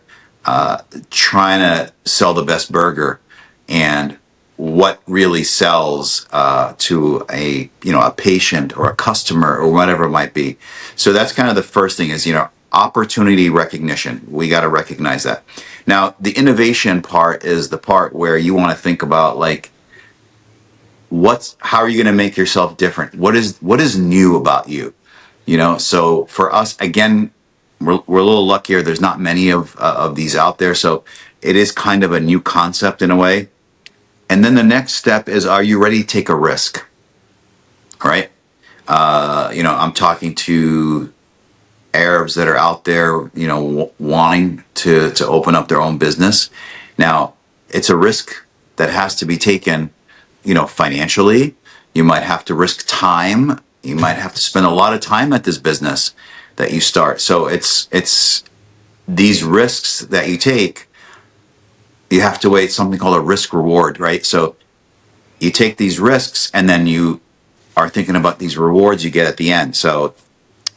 B: trying to sell the best burger. And what really sells to a patient or a customer or whatever it might be. So that's kind of the first thing is, opportunity recognition. We got to recognize that. Now, the innovation part is the part where you want to think about, like, how are you going to make yourself different? What is new about you? So for us, again, we're a little luckier. There's not many of these out there. So it is kind of a new concept in a way. And then the next step is, are you ready to take a risk? Right? I'm talking to Arabs that are out there, wanting to open up their own business. Now, it's a risk that has to be taken, financially. You might have to risk time. You might have to spend a lot of time at this business that you start. So it's these risks that you take. You have to weigh something called a risk reward, right? So you take these risks and then you are thinking about these rewards you get at the end. So,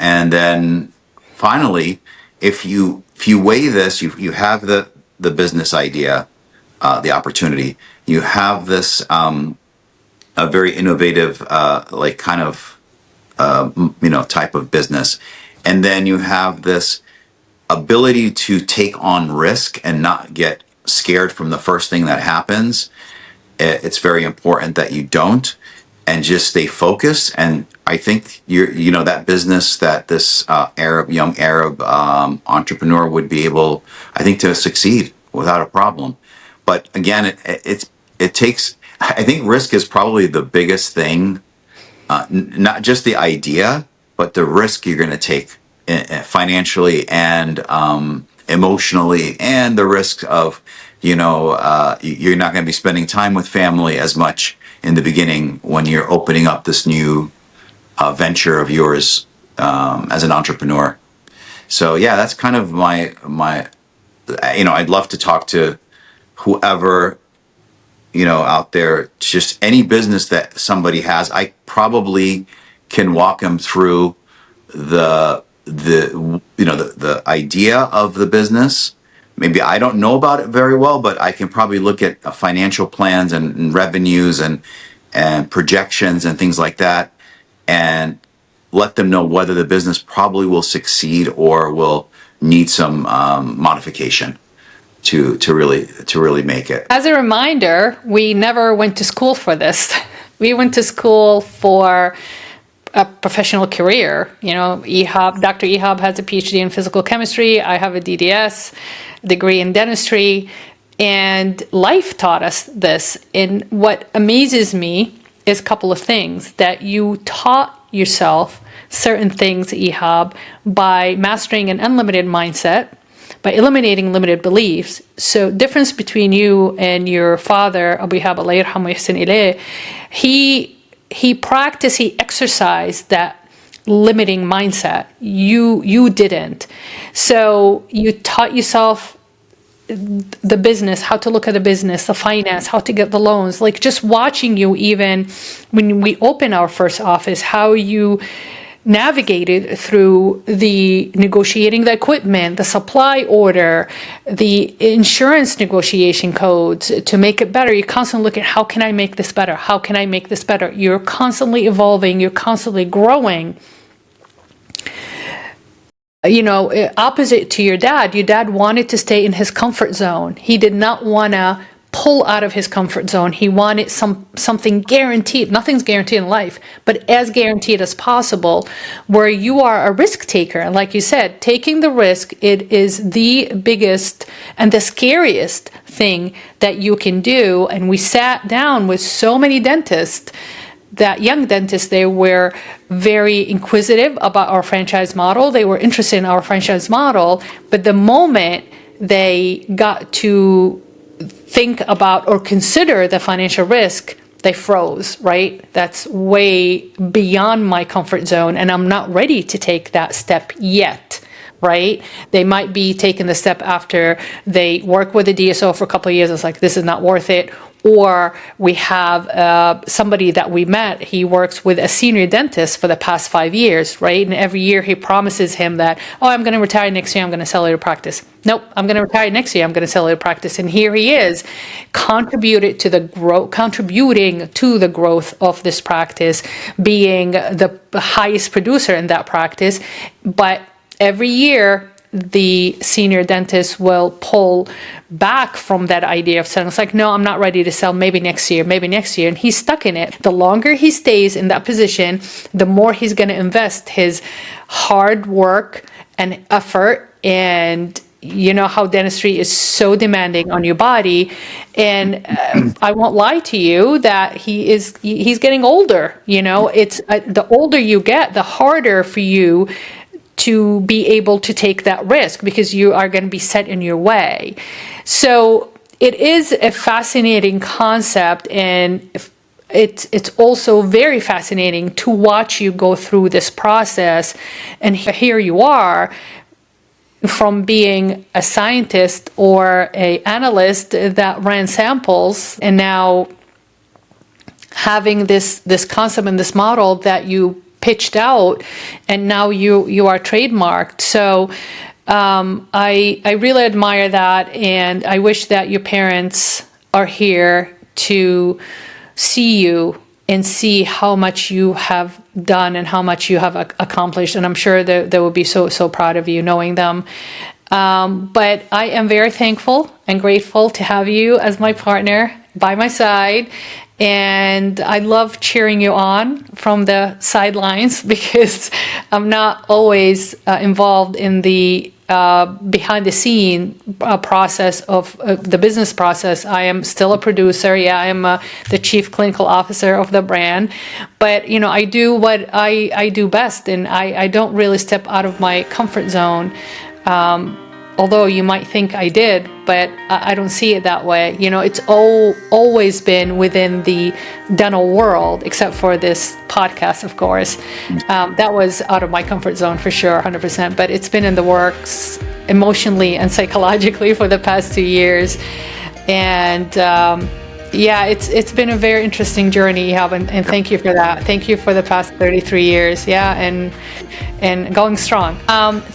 B: and then finally, if you weigh this, you have the business idea, the opportunity, you have this, a very innovative, like kind of, type of business. And then you have this ability to take on risk and not get scared from the first thing that happens. It's very important that you don't, and just stay focused. And I think that business that this young Arab entrepreneur would be able, I think, to succeed without a problem. But again, it takes. I think risk is probably the biggest thing. Not just the idea, but the risk you're going to take financially and emotionally, and the risk of, you're not going to be spending time with family as much in the beginning when you're opening up this new venture of yours as an entrepreneur. So yeah, that's kind of my. I'd love to talk to whoever out there, just any business that somebody has. I probably can walk them through the idea of the business. Maybe I don't know about it very well, but I can probably look at financial plans and revenues and projections and things like that, and let them know whether the business probably will succeed or will need some modification to really make it.
A: As a reminder, we never went to school for this. We went to school for a professional career. Dr. Ihab has a PhD in physical chemistry. I have a DDS degree in dentistry, and life taught us this. And what amazes me is a couple of things: that you taught yourself certain things, Ihab, by mastering an unlimited mindset, by eliminating limited beliefs. So difference between you and your father, Abu Ihab, Allah yarhamu yahsin ilayh, he exercised that limiting mindset. You didn't. So you taught yourself the business, how to look at the business, the finance, how to get the loans. Like, just watching you, even when we opened our first office, how you navigated through the negotiating the equipment, the supply order, the insurance negotiation codes to make it better. You constantly look at, how can I make this better? How can I make this better? You're constantly evolving. You're constantly growing. Opposite to your dad wanted to stay in his comfort zone. He did not want to pull out of his comfort zone. He wanted something guaranteed. Nothing's guaranteed in life, but as guaranteed as possible, where you are a risk taker. And like you said, taking the risk, it is the biggest and the scariest thing that you can do. And we sat down with so many dentists, that young dentists, they were very inquisitive about our franchise model. They were interested in our franchise model, but the moment they got to think about or consider the financial risk, they froze, right? That's way beyond my comfort zone, and I'm not ready to take that step yet. right? They might be taking the step after they work with the DSO for a couple of years. It's like, this is not worth it. Or we have somebody that we met, he works with a senior dentist for the past 5 years, right? And every year he promises him that, oh, I'm going to retire next year, I'm going to sell your practice. Nope, I'm going to retire next year, I'm going to sell your practice. And here he is, contributing to the growth of this practice, being the highest producer in that practice. But every year, the senior dentist will pull back from that idea of selling. It's like, no, I'm not ready to sell, maybe next year. And he's stuck in it. The longer he stays in that position, the more he's going to invest his hard work and effort. And you know how dentistry is so demanding on your body. And I won't lie to you that he's getting older. You know, it's the older you get, the harder for you to be able to take that risk, because you are going to be set in your way. So it is a fascinating concept, and it's also very fascinating to watch you go through this process. And here you are, from being a scientist or an analyst that ran samples, and now having this concept and this model that you pitched out, and now you are trademarked. So I really admire that, and I wish that your parents are here to see you and see how much you have done and how much you have accomplished. And I'm sure that they will be so proud of you, knowing them. But I am very thankful and grateful to have you as my partner by my side. And I love cheering you on from the sidelines, because I'm not always involved in the behind the scene process of the business process. I am still a producer. Yeah, I am the chief clinical officer of the brand. But, you know, I do what I do best, and I don't really step out of my comfort zone. Although you might think I did, but I don't see it that way. You know, it's always been within the dental world, except for this podcast, of course. That was out of my comfort zone for sure, 100%. But it's been in the works emotionally and psychologically for the past 2 years. And yeah, it's been a very interesting journey, Ihab, and thank you for that. Thank you for the past 33 years. Yeah, and going strong.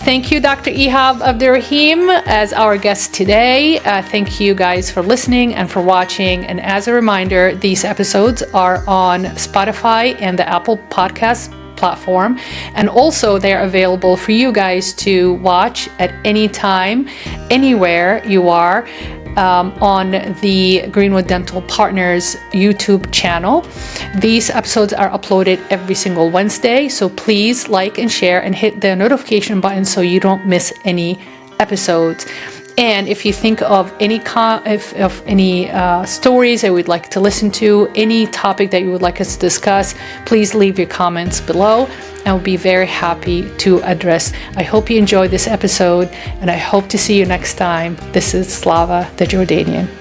A: Thank you, Dr. Ihab Abdurrahim, as our guest today. Thank you guys for listening and for watching. And as a reminder, these episodes are on Spotify and the Apple Podcast platform. And also they're available for you guys to watch at any time, anywhere you are. On the Greenwood Dental Partners YouTube channel. These episodes are uploaded every single Wednesday, so please like and share and hit the notification button so you don't miss any episodes. And if you think of any stories that you would like to listen to, any topic that you would like us to discuss, please leave your comments below. I will be very happy to address. I hope you enjoyed this episode, and I hope to see you next time. This is Slava, the Jordanian.